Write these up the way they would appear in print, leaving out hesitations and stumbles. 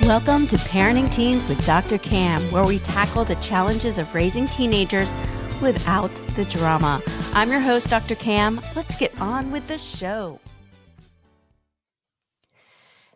Welcome to Parenting Teens with Dr. Cam, where we tackle the challenges of raising teenagers without the drama. I'm your host, Dr. Cam. Let's get on with the show.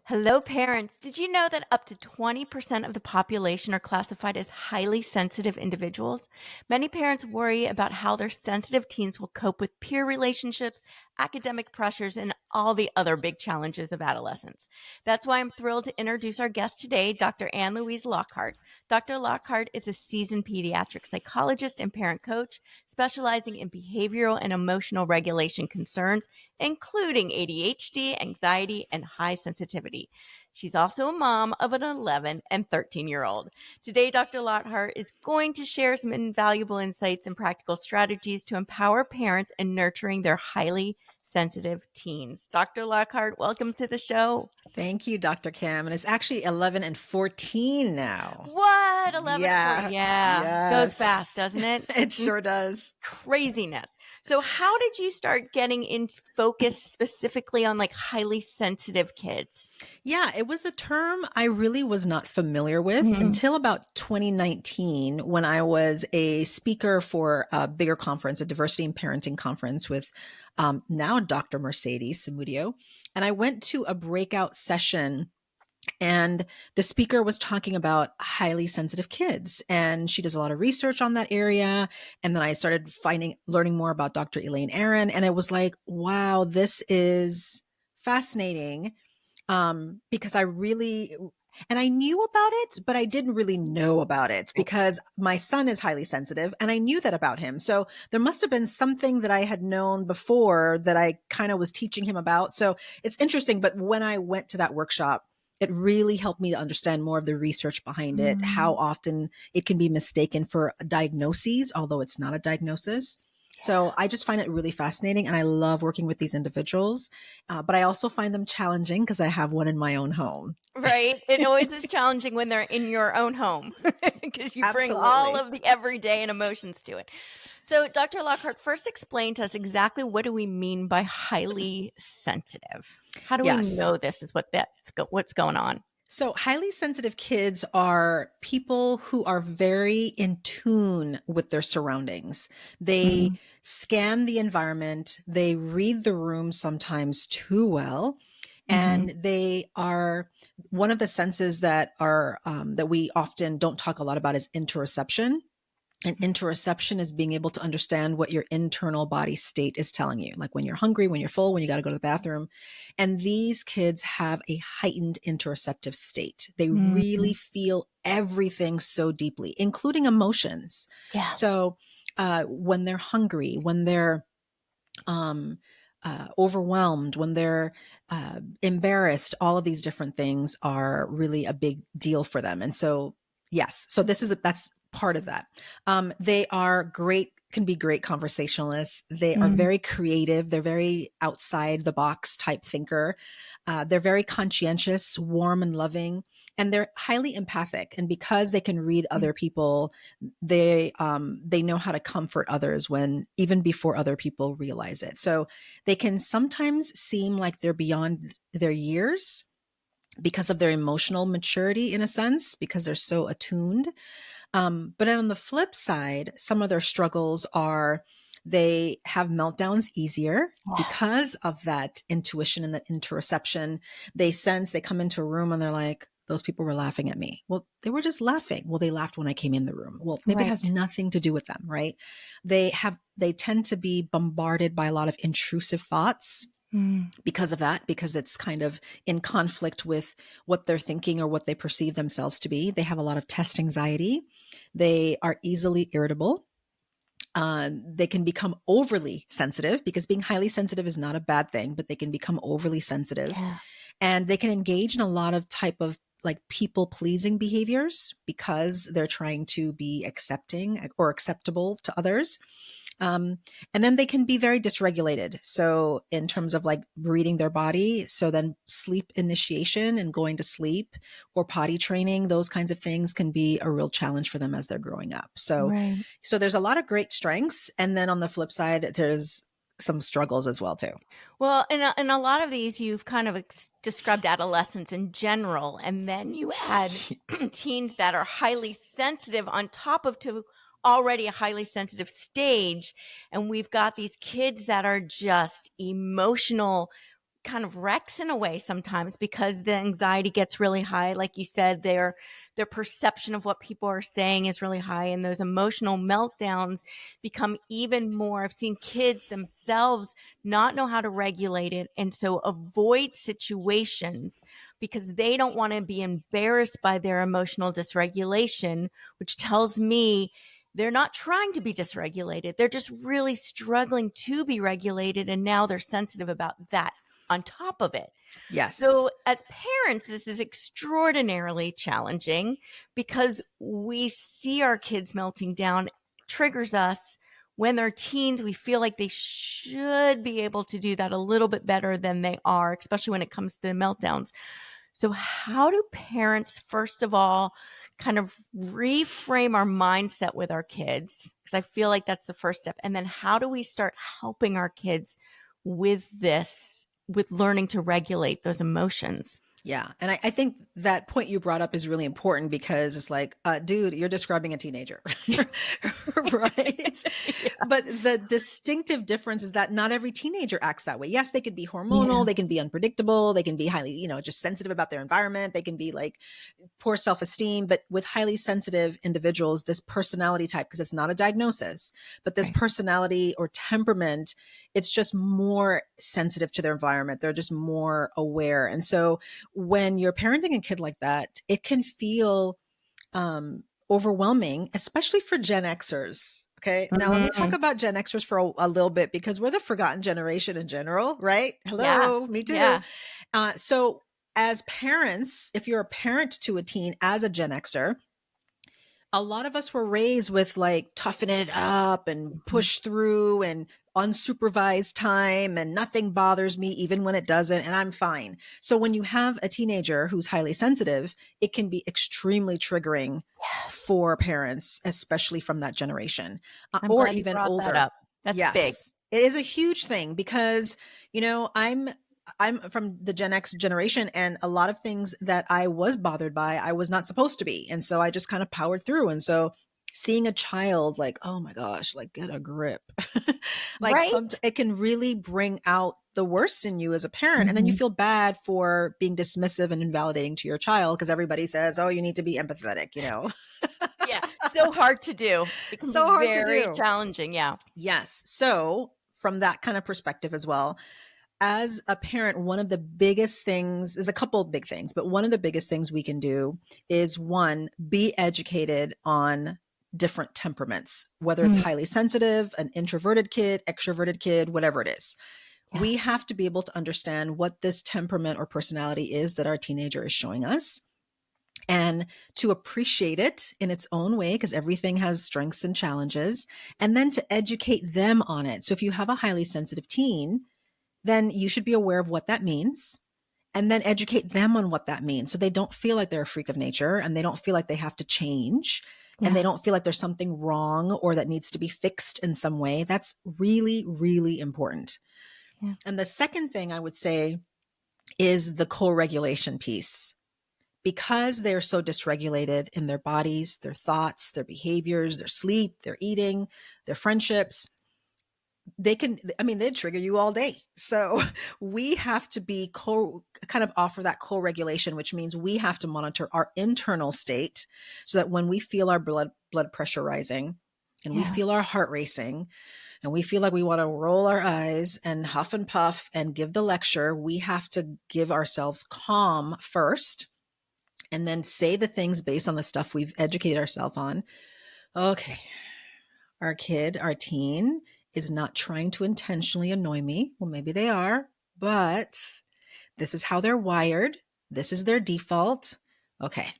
Hello, parents. Did you know that up to 20% of the population are classified as highly sensitive individuals? Many parents worry about how their sensitive teens will cope with peer relationships, academic pressures, and all the other big challenges of adolescence. That's why I'm thrilled to introduce our guest today, Dr. Ann-Louise Lockhart. Dr. Lockhart is a seasoned pediatric psychologist and parent coach, specializing in behavioral and emotional regulation concerns, including ADHD, anxiety, and high sensitivity. She's also a mom of an 11 and 13-year-old. Today, Dr. Lockhart is going to share some invaluable insights and practical strategies to empower parents in nurturing their highly sensitive teens. Dr. Lockhart, welcome to the show. Thank you, Dr. Cam. And it's actually 11 and 14 now. What? 11? Yeah. Yeah. Yes. Goes fast, doesn't it? It sure does. Craziness. So how did you start getting into focus specifically on like highly sensitive kids? Yeah, it was a term I really was not familiar with until about 2019 when I was a speaker for a bigger conference, a diversity and parenting conference with now Dr. Mercedes Samudio. And I went to a breakout session and the speaker was talking about highly sensitive kids, and she does a lot of research on that area. And then I started learning more about Dr. Elaine Aron, and it was like, wow, this is fascinating. Because I knew about it, but I didn't really know about it because my son is highly sensitive and I knew that about him. So there must have been something that I had known before that I kind of was teaching him about. So it's interesting. But when I went to that workshop, it really helped me to understand more of the research behind it, how often it can be mistaken for diagnoses, although it's not a diagnosis. So I just find it really fascinating, and I love working with these individuals, but I also find them challenging because I have one in my own home. Right. It always is challenging when they're in your own home because you bring all of the everyday and emotions to it. So Dr. Lockhart, first explain to us exactly what do we mean by highly sensitive? How do we know this is what's going on? So highly sensitive kids are people who are very in tune with their surroundings. They scan the environment. They read the room sometimes too well. And they are one of the senses that are that we often don't talk a lot about is interoception. And interoception is being able to understand what your internal body state is telling you, like when you're hungry, when you're full, when you got to go to the bathroom. And these kids have a heightened interoceptive state. They really feel everything so deeply, including emotions. Yeah. So when they're hungry, when they're overwhelmed, when they're embarrassed, all of these different things are really a big deal for them. And so, yes, so that's part of that. They are can be great conversationalists. They are very creative. They're very outside the box type thinker. They're very conscientious, warm and loving, and they're highly empathic. And because they can read other people, they know how to comfort others even before other people realize it. So they can sometimes seem like they're beyond their years because of their emotional maturity, in a sense, because they're so attuned. But on the flip side, some of their struggles are they have meltdowns easier because of that intuition and that interoception. They come into a room and they're like, those people were laughing at me. Well, they were just laughing. Well, they laughed when I came in the room. Well, maybe it has nothing to do with them, right? They tend to be bombarded by a lot of intrusive thoughts. Because of that, because it's kind of in conflict with what they're thinking or what they perceive themselves to be. They have a lot of test anxiety. They are easily irritable. They can become overly sensitive because being highly sensitive is not a bad thing, but they can become overly sensitive. Yeah. And they can engage in a lot of type of like people pleasing behaviors because they're trying to be accepting or acceptable to others. And then they can be very dysregulated. So in terms of like reading their body, so then sleep initiation and going to sleep or potty training, those kinds of things can be a real challenge for them as they're growing up. So there's a lot of great strengths. And then on the flip side, there's some struggles as well too. Well, in a lot of these, you've kind of described adolescence in general, and then you add teens that are highly sensitive on top of to already a highly sensitive stage. And we've got these kids that are just emotional kind of wrecks in a way sometimes because the anxiety gets really high. Like you said, their perception of what people are saying is really high, and those emotional meltdowns become even more. I've seen kids themselves not know how to regulate it, and so avoid situations because they don't want to be embarrassed by their emotional dysregulation, which tells me they're not trying to be dysregulated. They're just really struggling to be regulated, and now they're sensitive about that on top of it. Yes. So, as parents, this is extraordinarily challenging because we see our kids melting down, triggers us. When they're teens, we feel like they should be able to do that a little bit better than they are, especially when it comes to the meltdowns. So, how do parents, first of all, kind of reframe our mindset with our kids? Because I feel like that's the first step. And then, how do we start helping our kids with this, with learning to regulate those emotions? Yeah. And I think that point you brought up is really important because it's like, dude, you're describing a teenager, right? Yeah. But the distinctive difference is that not every teenager acts that way. Yes, they could be Yeah. hormonal, they can be unpredictable, they can be highly, just sensitive about their environment, they can be like poor self-esteem. But with highly sensitive individuals, this personality type, because it's not a diagnosis, but this Right. personality or temperament, it's just more sensitive to their environment. They're just more aware. And so when you're parenting a kid like that, it can feel overwhelming, especially for Gen Xers. Okay. Now let me talk Mhm. about Gen Xers for a little bit because we're the forgotten generation in general, right? Yeah. Hello, me too. Yeah. So as parents, if you're a parent to a teen as a Gen Xer, a lot of us were raised with like toughen it up and Mhm. push through and unsupervised time and nothing bothers me even when it doesn't and I'm fine. So when you have a teenager who's highly sensitive, it can be extremely triggering Yes. for parents, especially from that generation, I'm or glad you even brought that older. up. That's big. Yes, it is a huge thing because, I'm from the Gen X generation, and a lot of things that I was bothered by, I was not supposed to be. And so I just kind of powered through. And so seeing a child like, oh my gosh, like get a grip, like Right? it can really bring out the worst in you as a parent. And then you Mhm. feel bad for being dismissive and invalidating to your child because everybody says, oh, you need to be empathetic. Yeah. So hard to do. It can be So hard to very do. challenging. Yeah. Yes. So from that kind of perspective as well, as a parent, one of the biggest things is a couple of big things, but one of the biggest things we can do is one, be educated on different temperaments, whether it's Mm. highly sensitive, an introverted kid, extroverted kid, whatever it is. Yeah. We have to be able to understand what this temperament or personality is that our teenager is showing us and to appreciate it in its own way, because everything has strengths and challenges, and then to educate them on it. So if you have a highly sensitive teen, then you should be aware of what that means and then educate them on what that means so they don't feel like they're a freak of nature and they don't feel like they have to change and they Yeah. don't feel like there's something wrong or that needs to be fixed in some way. That's really, really important. Yeah. And the second thing I would say is the co-regulation piece. Because they're so dysregulated in their bodies, their thoughts, their behaviors, their sleep, their eating, their friendships, they trigger you all day. So we have to be kind of offer that co-regulation, which means we have to monitor our internal state so that when we feel our blood pressure rising and we Yeah. feel our heart racing and we feel like we want to roll our eyes and huff and puff and give the lecture, we have to give ourselves calm first and then say the things based on the stuff we've educated ourselves on. Okay, our teen is not trying to intentionally annoy me. Well, maybe they are, but this is how they're wired. This is their default. Okay.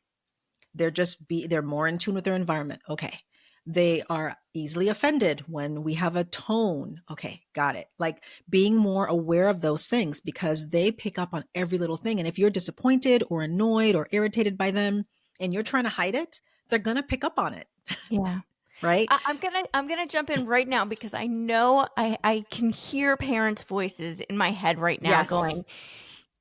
They're more in tune with their environment. Okay. They are easily offended when we have a tone. Okay, got it. Like being more aware of those things because they pick up on every little thing. And if you're disappointed or annoyed or irritated by them and you're trying to hide it, they're going to pick up on it. Yeah. right? I'm gonna jump in right now because I know I can hear parents' voices in my head right now going,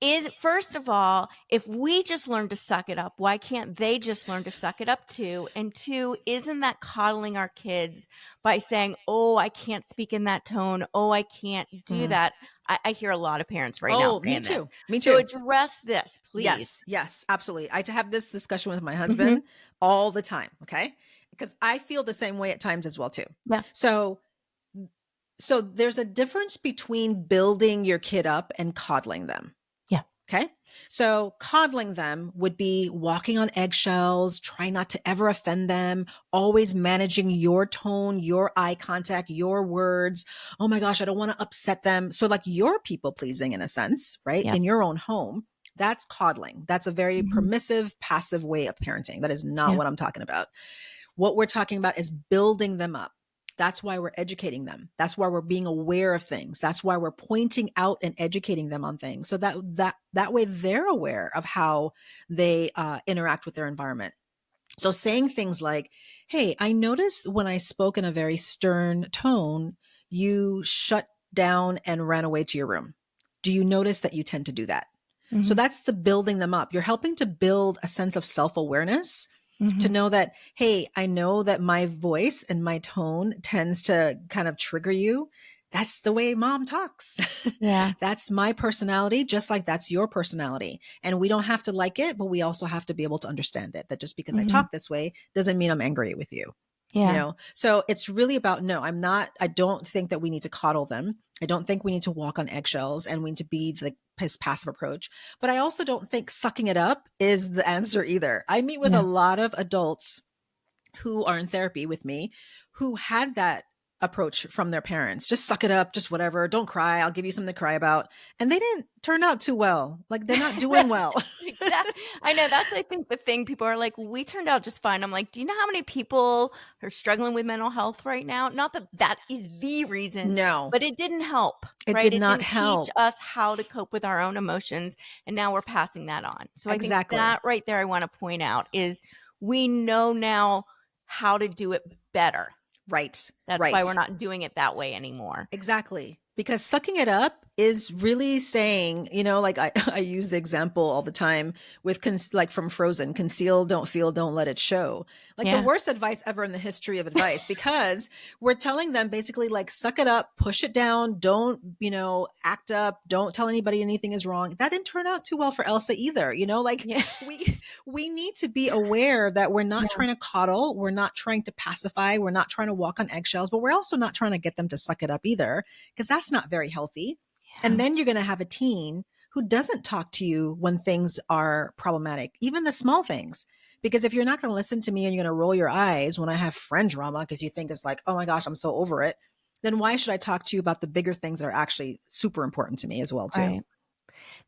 Yes. is first of all, if we just learn to suck it up, why can't they just learn to suck it up too? And two, isn't that coddling our kids by saying, oh, I can't speak in that tone. Oh, I can't do Mm. that. I hear a lot of parents right now Oh, me saying this. too. Me So too. address this, please. Yes, yes, absolutely. I have this discussion with my Hmm. husband all the time, okay? Because I feel the same way at times as well too. Yeah. So so there's a difference between building your kid up and coddling them. Yeah. Okay. So coddling them would be walking on eggshells, try not to ever offend them, always managing your tone, your eye contact, your words. Oh my gosh, I don't want to upset them. So, like, you're people pleasing in a sense, right? Yep. In your own home. That's coddling. That's a very Hmm. permissive, passive way of parenting. That is not Yeah. what I'm talking about. What we're talking about is building them up. That's why we're educating them. That's why we're being aware of things. That's why we're pointing out and educating them on things, so that way they're aware of how they interact with their environment. So saying things like, "Hey, I noticed when I spoke in a very stern tone, you shut down and ran away to your room. Do you notice that you tend to do that?" So Hmm. that's the building them up. You're helping to build a sense of self awareness, to Hmm. know that, hey, I know that my voice and my tone tends to kind of trigger you. That's the way mom talks. Yeah. That's my personality, just like that's your personality. And we don't have to like it, but we also have to be able to understand it. That just because I Hmm. talk this way doesn't mean I'm angry with you. Yeah. So it's really about, no, I don't think that we need to coddle them. I don't think we need to walk on eggshells and we need to be the his passive approach. But I also don't think sucking it up is the answer either. I meet with a Yeah. lot of adults who are in therapy with me who had that approach from their parents. Just suck it up, just whatever. Don't cry. I'll give you something to cry about. And they didn't turn out too well. Like, they're not doing That's well. exactly. I know that's, I think, the thing. People are like, we turned out just fine. I'm like, do you know how many people are struggling with mental health right now? Not that that is the reason, No, but it didn't help, it right? did It not didn't teach help. us how to cope with our own emotions. And now we're passing that on. So I think Exactly. that right there, I want to point out is we know now how to do it better. Right. That's why we're Right. not doing it that way anymore. Exactly. Because sucking it up is really saying, like, I use the example all the time with like from Frozen, conceal, don't feel, don't let it show. Like, the Yeah. worst advice ever in the history of advice, because we're telling them basically, like, suck it up, push it down, don't, act up, don't tell anybody anything is wrong. That didn't turn out too well for Elsa either. Like, Yeah. we need to be aware that we're not Yeah. trying to coddle, we're not trying to pacify, we're not trying to walk on eggshells, but we're also not trying to get them to suck it up either, because that's not very healthy. And Yeah. then you're going to have a teen who doesn't talk to you when things are problematic, even the small things. Because if you're not going to listen to me and you're going to roll your eyes when I have friend drama because you think it's like, oh my gosh, I'm so over it, then why should I talk to you about the bigger things that are actually super important to me as well too? Right.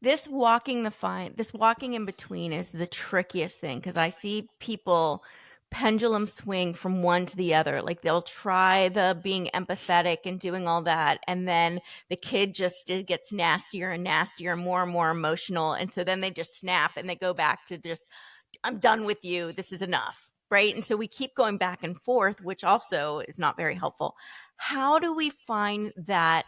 This walking in between is the trickiest thing because I see people pendulum swing from one to the other. Like they'll try the being empathetic and doing all that, and then the kid just it gets nastier and nastier and more emotional. And so then they just snap and they go back to just, I'm done with you. This is enough. Right. And so we keep going back and forth, which also is not very helpful. How do we find that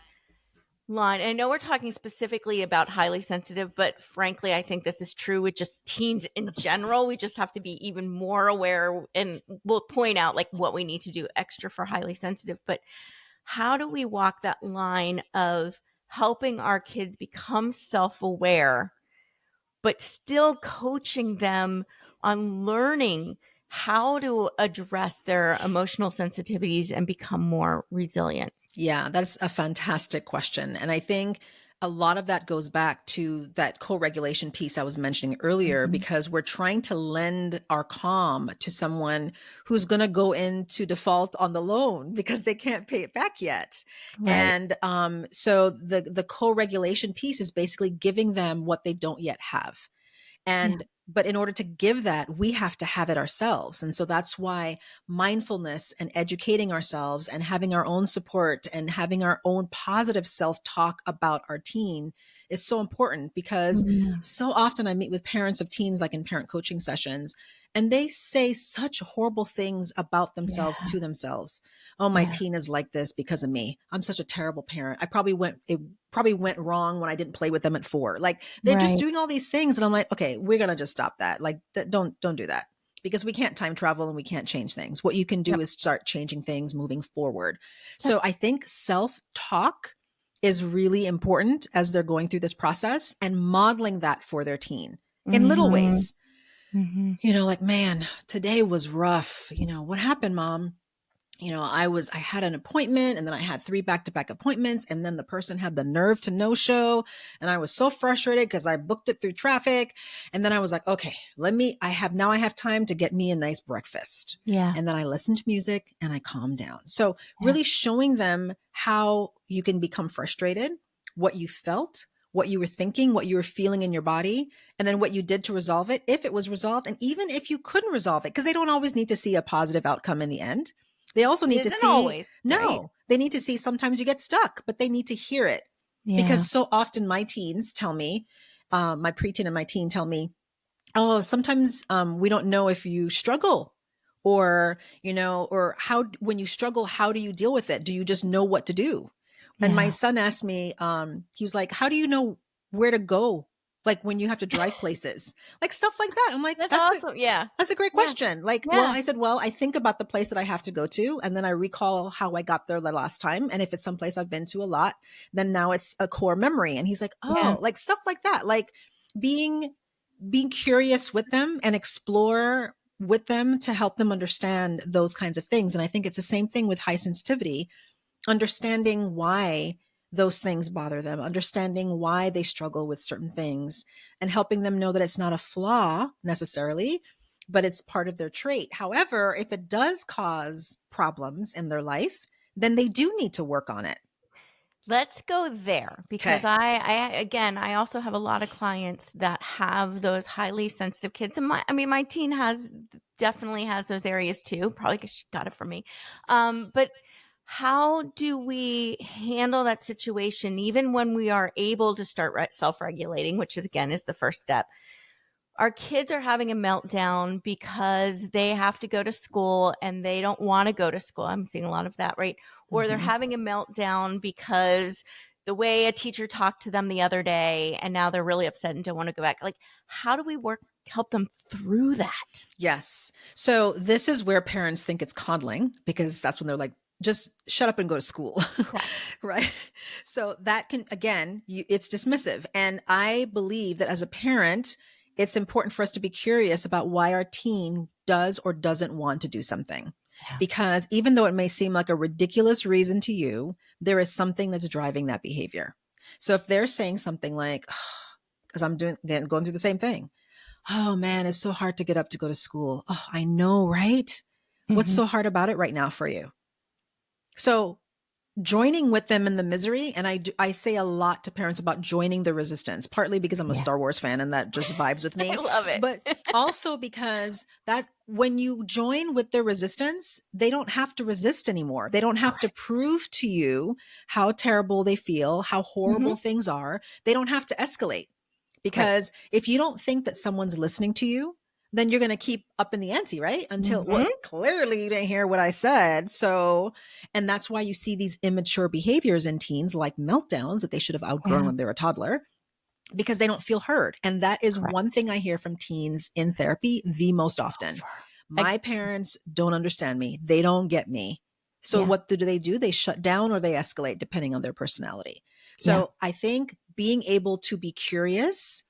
line? And I know we're talking specifically about highly sensitive, but frankly, I think this is true with just teens in general. We just have to be even more aware, and we'll point out like what we need to do extra for highly sensitive. But how do we walk that line of helping our kids become self-aware, but still coaching them on learning how to address their emotional sensitivities and become more resilient? Yeah, that's a fantastic question. And I think a lot of that goes back to that co-regulation piece I was mentioning earlier, Mhm. because we're trying to lend our calm to someone who's going to go into default on the loan because they can't pay it back yet. Right. And so the co-regulation piece is basically giving them what they don't yet have. Yeah. But in order to give that, we have to have it ourselves. And so that's why mindfulness and educating ourselves and having our own support and having our own positive self-talk about our teen is so important, because Mhm. so often I meet with parents of teens, like in parent coaching sessions, and they say such horrible things about themselves Yeah. to themselves. Oh, my Yeah. teen is like this because of me. I'm such a terrible parent. It probably went wrong when I didn't play with them at 4. Like, they're just Right. doing all these things. And I'm like, okay, we're going to just stop that. Like, don't do that, because we can't time travel and we can't change things. What you can do Yep. is start changing things moving forward. Yep. So I think self-talk is really important as they're going through this process, and modeling that for their teen in little Mhm. ways. Mhm. Like, man, today was rough. What happened, mom? I had an appointment, and then I had 3 back-to-back appointments, and then the person had the nerve to no show. And I was so frustrated because I booked it through traffic. And then I was like, okay, I have time to get me a nice breakfast. Yeah. And then I listened to music and I calmed down. So Yeah. really showing them how you can become frustrated, what you felt, what you were thinking, what you were feeling in your body, and then what you did to resolve it, if it was resolved. And even if you couldn't resolve it, because they don't always need to see a positive outcome in the end. They also It need to isn't see, always, right? no, they need to see sometimes you get stuck, but they need to hear it. Yeah. Because so often my teens tell me, my preteen and my teen tell me, oh, sometimes we don't know if you struggle, or how, when you struggle, how do you deal with it? Do you just know what to do? And my Yeah. son asked me, he was like, how do you know where to go? Like, when you have to drive places, like stuff like that. I'm like, That's awesome. Yeah. that's a great Yeah. question. Like, well, Yeah. I said, well, I think about the place that I have to go to, and then I recall how I got there the last time. And if it's someplace I've been to a lot, then now it's a core memory. And he's like, Yeah. oh, like stuff like that. Like, being curious with them and explore with them to help them understand those kinds of things. And I think it's the same thing with high sensitivity, understanding why those things bother them, understanding why they struggle with certain things, and helping them know that it's not a flaw necessarily, but it's part of their trait. However, if it does cause problems in their life, then they do need to work on it. Let's go there because Okay. I also have a lot of clients that have those highly sensitive kids. And my teen definitely has those areas too, probably because she got it from me. But how do we handle that situation even when we are able to start self-regulating, which is again is the first step? Our kids are having a meltdown because they have to go to school and they don't want to go to school. I'm seeing a lot of that, right? Or they're Mhm. having a meltdown because the way a teacher talked to them the other day and now they're really upset and don't want to go back. Like, how do we help them through that? Yes. So this is where parents think it's coddling, because that's when they're like, just shut up and go to school. Correct. Right. So that can, again, it's dismissive. And I believe that as a parent, it's important for us to be curious about why our teen does or doesn't want to do something. Yeah. Because even though it may seem like a ridiculous reason to you, there is something that's driving that behavior. So if they're saying something like, because I'm going through the same thing. Oh man, it's so hard to get up to go to school. Oh, I know, right? What's Hmm. so hard about it right now for you? So joining with them in the misery. And I say a lot to parents about joining the resistance, partly because I'm a Yeah. Star Wars fan and that just vibes with I me, love it. but also because that when you join with their resistance, they don't have to resist anymore. They don't have to Correct. prove to you how terrible they feel, how horrible Hmm. things are. They don't have to escalate. Right. Because if you don't think that someone's listening to you, then you're going to keep up in the ante, right? Until, well, Hmm. clearly you didn't hear what I said. So, and that's why you see these immature behaviors in teens, like meltdowns that they should have outgrown Yeah. when they're a toddler, because they don't feel heard. And that is one Correct. thing I hear from teens in therapy the most often. Over. I, My parents don't understand me. They don't get me. So yeah. what do? They shut down or they escalate depending on their personality. Yeah. So I think being able to be curious,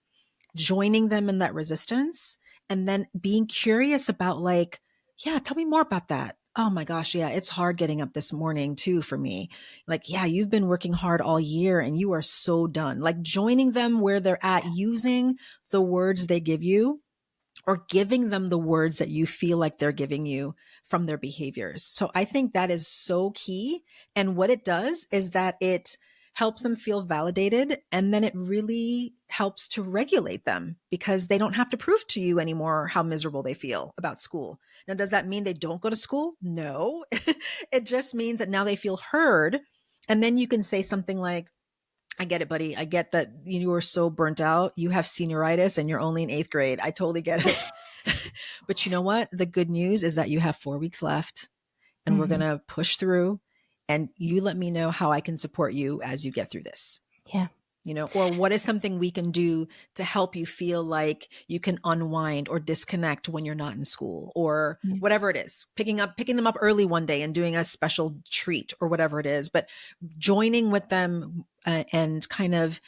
joining them in that resistance, and then being curious about, like, yeah, tell me more about that. Oh my gosh, yeah, it's hard getting up this morning too for me. Like, yeah, you've been working hard all year and you are so done. Like, joining them where they're at, using the words they give you, or giving them the words that you feel like they're giving you from their behaviors. So I think that is so key. And what it does is that it helps them feel validated, and then it really helps to regulate them, because they don't have to prove to you anymore how miserable they feel about school. Now, does that mean they don't go to school? No. It just means that now they feel heard. And then you can say something like, I get it, buddy. I get that you are so burnt out. You have senioritis and you're only in 8th grade. I totally get it. But you know what? The good news is that you have 4 weeks left and we're going Mhm. to push through, and you let me know how I can support you as you get through this. Yeah. Or what is something we can do to help you feel like you can unwind or disconnect when you're not in school, or Yeah. whatever it is, picking them up early one day and doing a special treat or whatever it is, but joining with them and kind of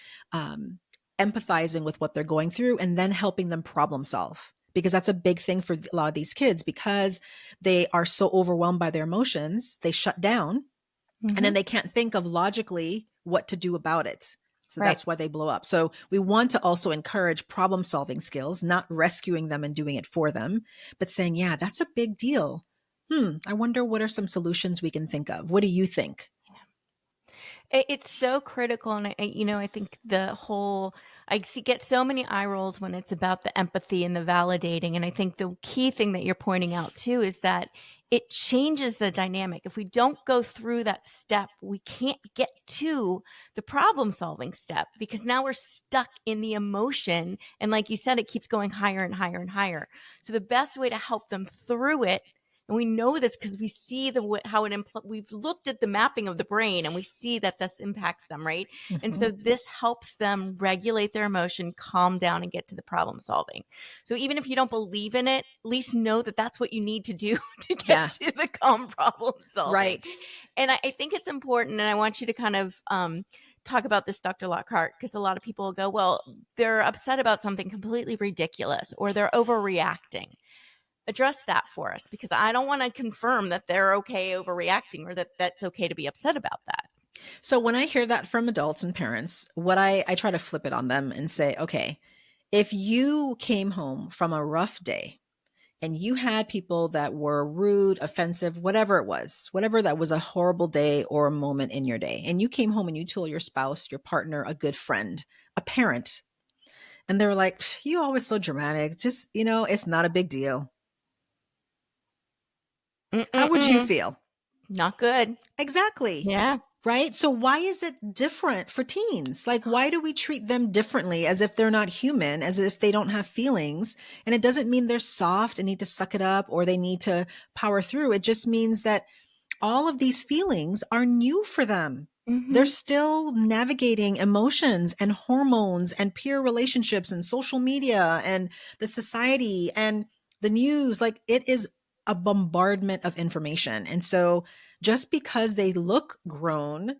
empathizing with what they're going through, and then helping them problem solve. Because that's a big thing for a lot of these kids, because they are so overwhelmed by their emotions, they shut down, and then Mhm. they can't think of logically what to do about it. So Right. that's why they blow up. So we want to also encourage problem solving skills, not rescuing them and doing it for them, but saying, yeah, that's a big deal. I wonder what are some solutions we can think of. What do you think? It's so critical, and I think the whole get so many eye rolls when it's about the empathy and the validating, and I think the key thing that you're pointing out too is that it changes the dynamic. If we don't go through that step, we can't get to the problem-solving step because now we're stuck in the emotion, and like you said, it keeps going higher and higher and higher. So the best way to help them through it, and we know this because we see how we've looked at the mapping of the brain and we see that this impacts them, right? And Mhm. so this helps them regulate their emotion, calm down, and get to the problem solving. So even if you don't believe in it, at least know that that's what you need to do to get Yeah, to the calm problem solving. right. And I think it's important, and I want you to kind of talk about this, Dr. Lockhart, because a lot of people go, well, they're upset about something completely ridiculous or they're overreacting. Address that for us, because I don't want to confirm that they're okay overreacting or that that's okay to be upset about that. So when I hear that from adults and parents, what I try to flip it on them and say, okay, if you came home from a rough day and you had people that were rude, offensive, whatever it was, whatever that was a horrible day or a moment in your day, and you came home and you told your spouse, your partner, a good friend, a parent, and they were like, you always so dramatic. Just, it's not a big deal. How would you Mm-mm-mm. feel? Not good. Exactly. Yeah. Right? So why is it different for teens? Like, why do we treat them differently, as if they're not human, as if they don't have feelings? And it doesn't mean they're soft and need to suck it up or they need to power through. It just means that all of these feelings are new for them. They're Mm-hmm. still navigating emotions and hormones and peer relationships and social media and the society and the news. Like, it is a bombardment of information. And so just because they look grown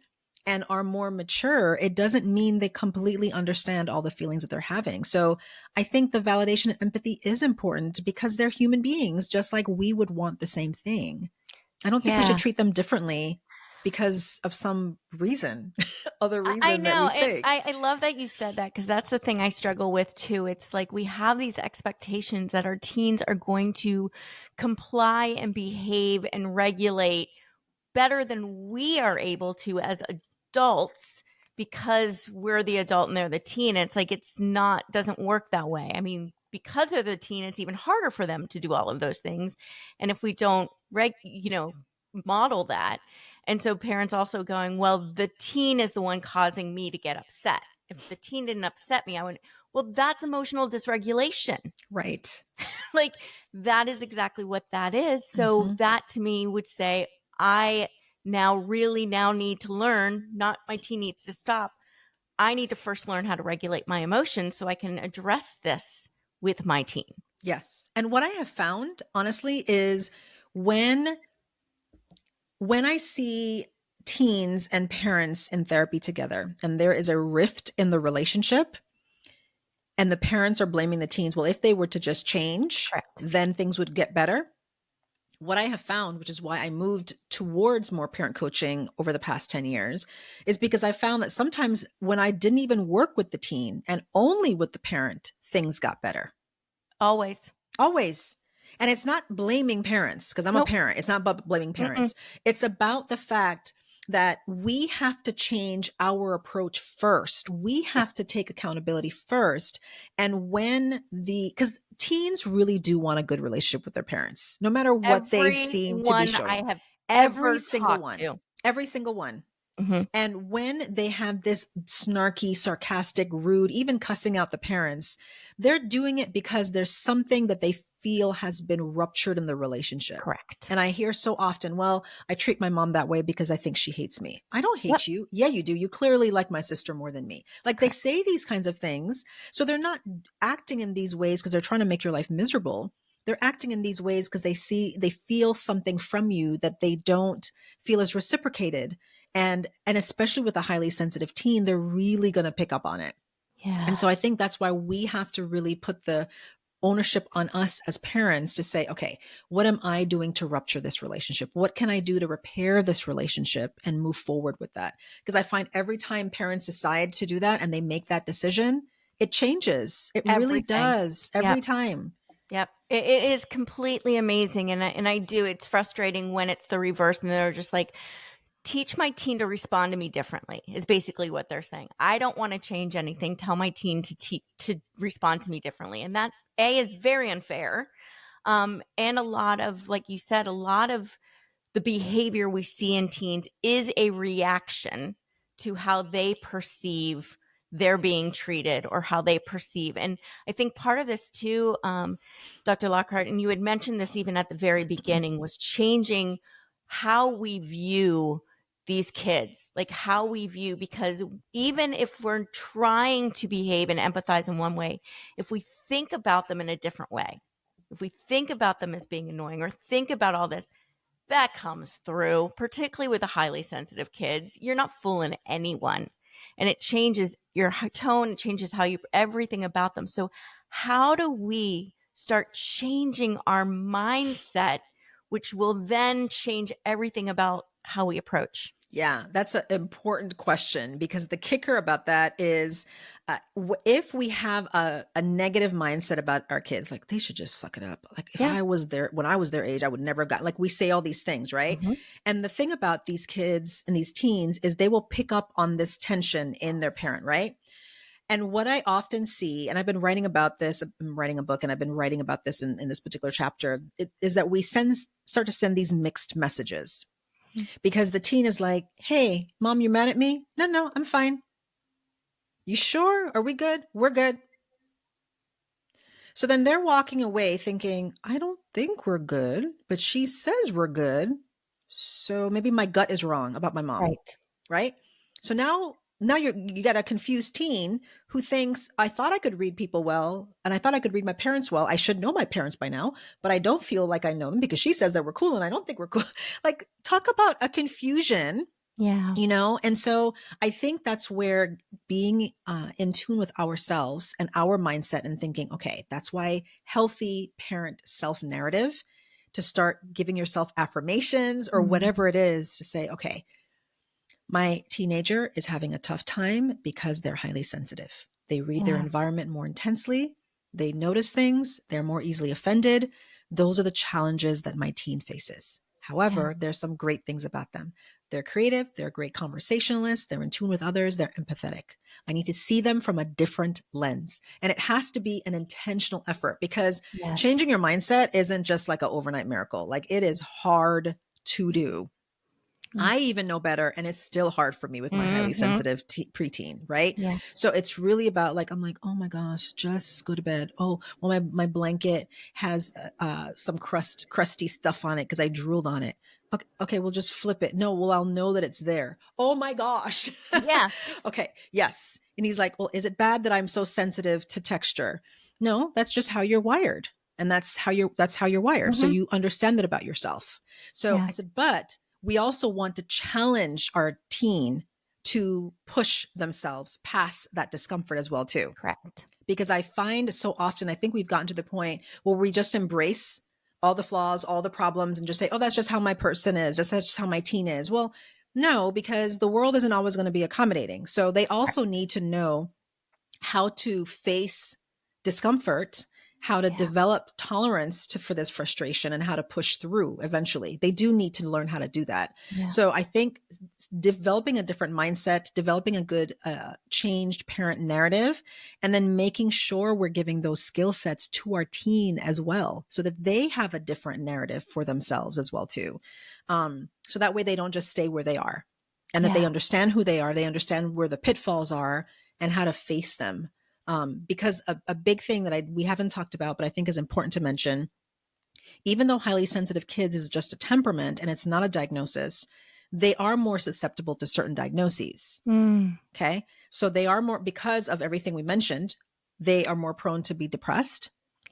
and are more mature, it doesn't mean they completely understand all the feelings that they're having. So I think the validation and empathy is important because they're human beings, just like we would want the same thing. I don't think we should Yeah. treat them differently because of some reason, other I reason that know. we And think. I love that you said that, because that's the thing I struggle with too. It's like we have these expectations that our teens are going to comply and behave and regulate better than we are able to as adults because we're the adult and they're the teen. It's like doesn't work that way. I mean, because they're the teen, it's even harder for them to do all of those things. And if we don't model that. And so parents also going, well, the teen is the one causing me to get upset. If the teen didn't upset me, I would, well, that's emotional dysregulation. Right. Like, that is exactly what that is. So Hmm. that to me would say, I now need to learn, not my teen needs to stop. I need to first learn how to regulate my emotions so I can address this with my teen. Yes. And what I have found, honestly, is when when I see teens and parents in therapy together and there is a rift in the relationship and the parents are blaming the teens, well, if they were to just change, Correct. then things would get better. What I have found, which is why I moved towards more parent coaching over the past 10 years, is because I found that sometimes when I didn't even work with the teen and only with the parent, things got better. Always. Always. And it's not blaming parents, because I'm a Nope. parent. It's not about blaming Mm-mm. parents. It's about the fact that we have to change our approach first. We have Yes. to take accountability first. And because teens really do want a good relationship with their parents, no matter what they seem to be Everyone I showing. have Every ever single talked one. to. Every single one. Mhm. And when they have this snarky, sarcastic, rude, even cussing out the parents, they're doing it because there's something that they feel has been ruptured in the relationship. Correct. And I hear so often, well, I treat my mom that way because I think she hates me. I don't Yep. hate you. Yeah, you do. You clearly like my sister more than me. Like, they Correct. say these kinds of things. So they're not acting in these ways because they're trying to make your life miserable. They're acting in these ways because they feel something from you that they don't feel is reciprocated. And especially with a highly sensitive teen, they're really going to pick up on it. And Yeah. so I think that's why we have to really put the ownership on us as parents to say, okay, what am I doing to rupture this relationship? What can I do to repair this relationship and move forward with that? Because I find every time parents decide to do that and they make that decision, it changes. It really Everything. does Yep. every time. Yep. It is completely amazing, and I do it's frustrating when it's the reverse and they're just like, "Teach my teen to respond to me differently," is basically what they're saying. I don't wanna change anything, tell my teen to respond to me differently, and that, A, is very unfair, and a lot of like you said, a lot of the behavior we see in teens is a reaction to how they perceive they're being treated or how they perceive. And I think part of this too, Dr. Lockhart, and you had mentioned this even at the very beginning, was changing how we view these kids, like how we view, because even if we're trying to behave and empathize in one way, if we think about them in a different way, if we think about them as being annoying or think about all this, that comes through, particularly with the highly sensitive kids. You're not fooling anyone. And it changes your tone, it changes how you everything about them. So, how do we start changing our mindset, which will then change everything about how we approach? Yeah, that's an important question, because the kicker about that is if we have a negative mindset about our kids, like they should just suck it up. Like, if Yeah. I was there when I was their age, I would never have got, like, we say all these things, right? Mhm. And the thing about these kids and these teens is they will pick up on this tension in their parent, right? And what I often see, and I've been writing about this, I'm writing a book and I've been writing about this in this particular chapter, is that we start to send these mixed messages, Mhm. because the teen is like, hey, mom, you mad at me? No, no, I'm fine. You sure? Are we good? We're good. So then they're walking away thinking, I don't think we're good, but she says we're good. So maybe my gut is wrong about my mom, Right. right? So now you got a confused teen who thinks, I thought I could read people well, and I thought I could read my parents well. I should know my parents by now, but I don't feel like I know them because she says that we're cool and I don't think we're cool. Like, talk about a confusion, Yeah. and so I think that's where being in tune with ourselves and our mindset and thinking, okay, that's why healthy parent self narrative, to start giving yourself affirmations or Mhm. whatever it is, to say, okay, my teenager is having a tough time because they're highly sensitive. They read their Yeah. environment more intensely. They notice things. They're more easily offended. Those are the challenges that my teen faces. Yeah. However, there's some great things about them. They're creative. They're great conversationalists. They're in tune with others. They're empathetic. I need to see them from a different lens. And it has to be an intentional effort, because Yes. changing your mindset isn't just like an overnight miracle. Like, it is hard to do. Mm. I even know better, and it's still hard for me with my highly Mhm. sensitive preteen, right? Yeah. So it's really about, like, I'm like, oh my gosh, just go to bed. Oh, well, my blanket has some crusty stuff on it because I drooled on it. Okay, okay, we'll just flip it. No, well, I'll know that it's there. Oh my gosh. Yeah. Okay, yes. And he's like, well, is it bad that I'm so sensitive to texture? No, that's just how you're wired. And that's how you're wired. So Mhm. you understand that about yourself. So Yeah. I said, but we also want to challenge our teen to push themselves past that discomfort as well too. Correct. Because I find so often, I think we've gotten to the point where we just embrace all the flaws, all the problems, and just say, oh, that's just how my person is, that's just how my teen is. Well, no, because the world isn't always going to be accommodating. So they also Correct. need to know how to face discomfort, how to Yeah. develop tolerance for this frustration, and how to push through eventually. They do need to learn how to do that. Yeah. So I think developing a different mindset, developing a good changed parent narrative, and then making sure we're giving those skill sets to our teen as well, so that they have a different narrative for themselves as well too. So that way they don't just stay where they are. and that they Yeah. understand who they are, they understand where the pitfalls are and how to face them. Because a big thing that we haven't talked about, but I think is important to mention, even though highly sensitive kids is just a temperament and it's not a diagnosis, they are more susceptible to certain diagnoses. Mm. Okay. So they are more, because of everything we mentioned, they are more prone to be depressed,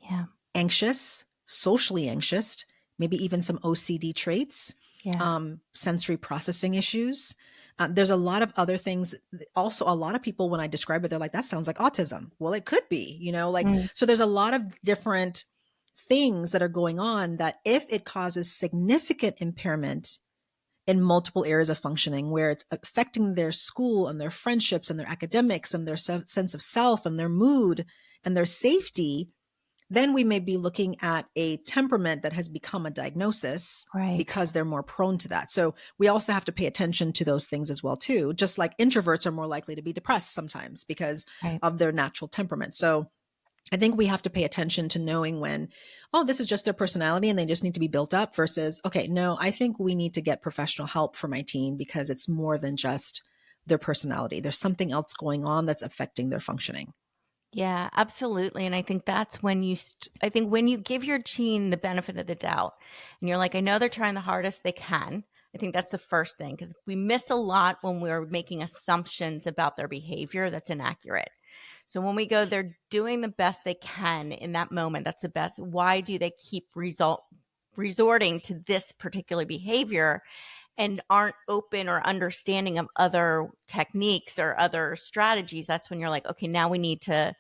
Yeah. anxious, socially anxious, maybe even some OCD traits, Yeah. sensory processing issues. There's a lot of other things. Also, a lot of people, when I describe it, they're like, that sounds like autism. Well, it could be, like, Mm. so there's a lot of different things that are going on that if it causes significant impairment in multiple areas of functioning, where it's affecting their school and their friendships and their academics and their sense of self and their mood and their safety, then we may be looking at a temperament that has become a diagnosis Right. because they're more prone to that. So we also have to pay attention to those things as well too. Just like introverts are more likely to be depressed sometimes because Right. of their natural temperament. So I think we have to pay attention to knowing when, oh, this is just their personality and they just need to be built up, versus, okay, no, I think we need to get professional help for my teen because it's more than just their personality. There's something else going on that's affecting their functioning. Yeah, absolutely. And I think that's when I think when you give your teen the benefit of the doubt and you're like, I know they're trying the hardest they can. I think that's the first thing, because we miss a lot when we're making assumptions about their behavior that's inaccurate. So when we go, they're doing the best they can in that moment. That's the best. Why do they keep resorting to this particular behavior and aren't open or understanding of other techniques or other strategies? That's when you're like, okay, now we need to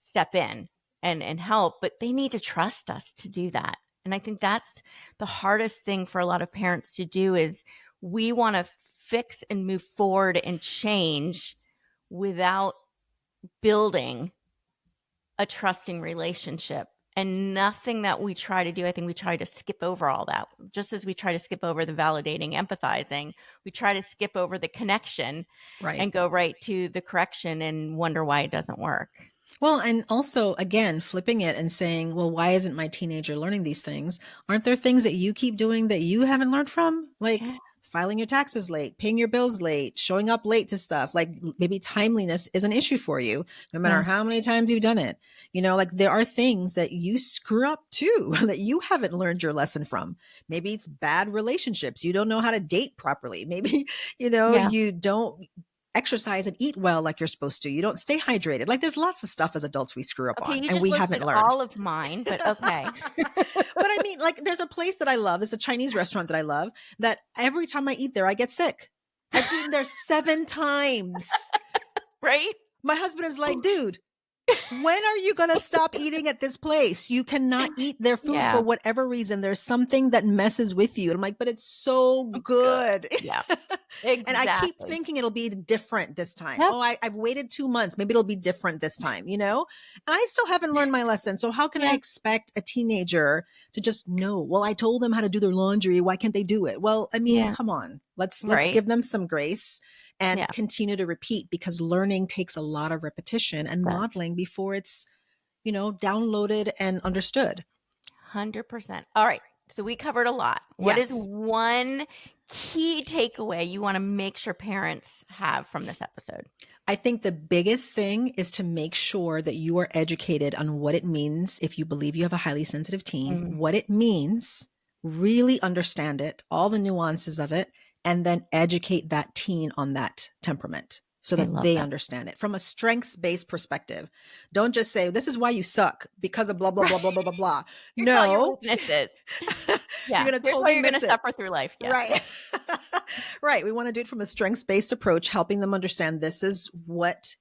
step in and help, but they need to trust us to do that. And I think that's the hardest thing for a lot of parents to do, is we want to fix and move forward and change without building a trusting relationship. And nothing that we try to do, I think we try to skip over all that. Just as we try to skip over the validating, empathizing, we try to skip over the connection Right. and go right to the correction and wonder why it doesn't work. Well, and also, again, flipping it and saying, well, why isn't my teenager learning these things? Aren't there things that you keep doing that you haven't learned from? Like Yeah. filing your taxes late, paying your bills late, showing up late to stuff. Like maybe timeliness is an issue for you, no matter Yeah. how many times you've done it. Like there are things that you screw up too, that you haven't learned your lesson from. Maybe it's bad relationships. You don't know how to date properly. Maybe, Yeah. you don't exercise and eat well like you're supposed to. You don't stay hydrated. Like there's lots of stuff as adults we screw up Okay. on You and just we haven't listed learned. all of mine, but okay. But I mean, like there's a place that I love. There's a Chinese restaurant that I love that every time I eat there, I get sick. I've eaten there 7 times. Right? My husband is like, dude, when are you going to stop eating at this place? You cannot eat their food for Yeah. whatever reason. There's something that messes with you. And I'm like, but it's so Good. good. Yeah. And I keep Exactly. thinking it'll be different this time. Yep. Oh, I've waited 2 months. Maybe it'll be different this time, And I still haven't learned my lesson. So how can I Yeah. expect a teenager to just know, well, I told them how to do their laundry. Why can't they do it? Well, I mean, Yeah. come on. Let's Right. give them some grace and Yeah. continue to repeat, because learning takes a lot of repetition and That's modeling before it's, downloaded and understood. 100%. All right. So we covered a lot. What is Yes. one key takeaway you want to make sure parents have from this episode? I think the biggest thing is to make sure that you are educated on what it means if you believe you have a highly sensitive teen, Mm, what it means, really understand it, all the nuances of it, and then educate that teen on that temperament so I that love they that. understand it from a strengths-based perspective. Don't just say, this is why you suck because of blah, blah, blah, blah, blah, blah, blah. Here's all your No, weaknesses. you're Yeah. going to Here's why totally you're going miss to it. suffer through life. Yes. Right. Right. We want to do it from a strengths-based approach, helping them understand this is what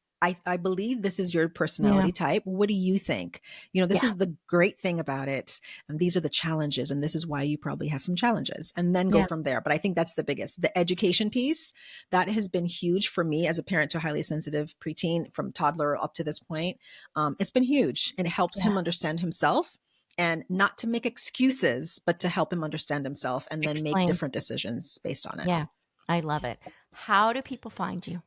I believe this is your Yeah. personality type. What do you think? This Yeah. is the great thing about it. And these are the challenges. And this is why you probably have some challenges, and then go Yeah. from there. But I think that's the biggest. The education piece, that has been huge for me as a parent to a highly sensitive preteen from toddler up to this point. It's been huge, and it helps Yeah. him understand himself, and not to make excuses, but to help him understand himself and then make Explain. different decisions based on it. Yeah. I love it. How do people find you?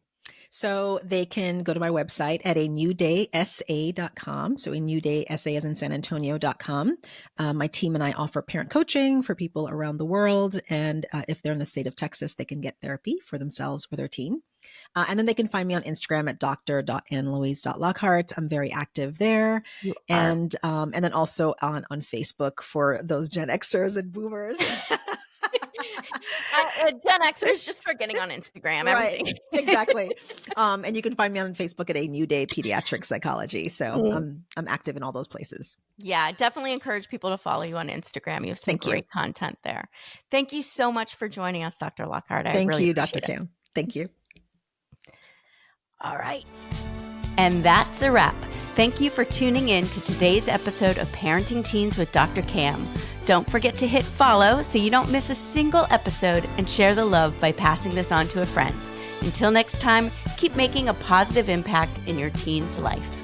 So they can go to my website at anewdaysa.com. So a new day SA as in San Antonio.com. My team and I offer parent coaching for people around the world. And if they're in the state of Texas, they can get therapy for themselves or their teen. And then they can find me on Instagram at dr.Ann-Louise.Lockhart. I'm very active there. You are. And then also on Facebook for those Gen Xers and boomers. Gen Xers, just start getting on Instagram. Right, Everything. exactly. And you can find me on Facebook at A New Day Pediatric Psychology. So I'm active in all those places. Yeah, definitely encourage people to follow you on Instagram. You have some great content there. Thank you so much for joining us, Dr. Lockhart. I really appreciate Dr. Kim. Thank you. All right. And that's a wrap. Thank you for tuning in to today's episode of Parenting Teens with Dr. Cam. Don't forget to hit follow so you don't miss a single episode, and share the love by passing this on to a friend. Until next time, keep making a positive impact in your teen's life.